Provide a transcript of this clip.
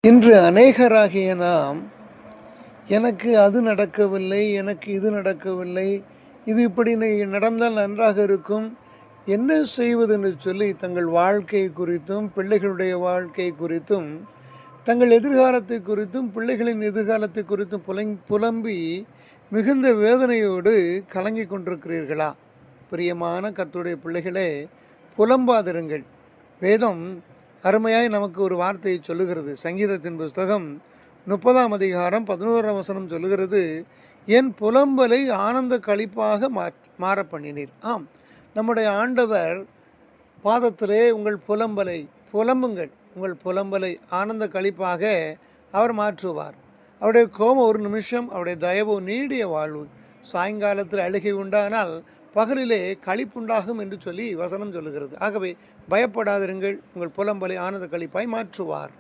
இன்று அநேகராகிய நாம் எனக்கு அது நடக்கவில்லை, எனக்கு இது நடக்கவில்லை, இது இப்படி நடந்தால் நன்றாக இருக்கும், என்ன செய்வது என்று சொல்லி தங்கள் வாழ்க்கை குறித்தும் பிள்ளைகளுடைய வாழ்க்கை குறித்தும் தங்கள் எதிர்காலத்தை குறித்தும் பிள்ளைகளின் எதிர்காலத்தை குறித்தும் புலம்பி மிகுந்த வேதனையோடு கலங்கி கொண்டிருக்கிறீர்களா? பிரியமான கர்த்தருடைய பிள்ளைகளே, புலம்பாதிருங்கள். வேதம் அருமையாய் நமக்கு ஒரு வார்த்தையை சொல்லுகிறது. சங்கீதத்தின் புஸ்தகம் 30ஆம் அதிகாரம் 11ஆம் வசனம் சொல்லுகிறது, என் புலம்பலை ஆனந்த களிப்பாக மாற பண்ணினீர். ஆம், நம்முடைய ஆண்டவர் பாதத்திலே உங்கள் புலம்பலை புலம்புங்கள், உங்கள் புலம்பலை ஆனந்த களிப்பாக அவர் மாற்றுவார். அவருடைய கோபம் ஒரு நிமிஷம், அவருடைய தயவு நீடிய வாழ்வு. சாயங்காலத்தில் அழுகை உண்டானால் பகலிலே களிப்புண்டாகும் என்று சொல்லி வசனம் சொல்லுகிறது. ஆகவே பயப்படாதிருங்கள், உங்கள் புலம்பலை ஆனந்த களிப்பாய் மாற்றுவார்.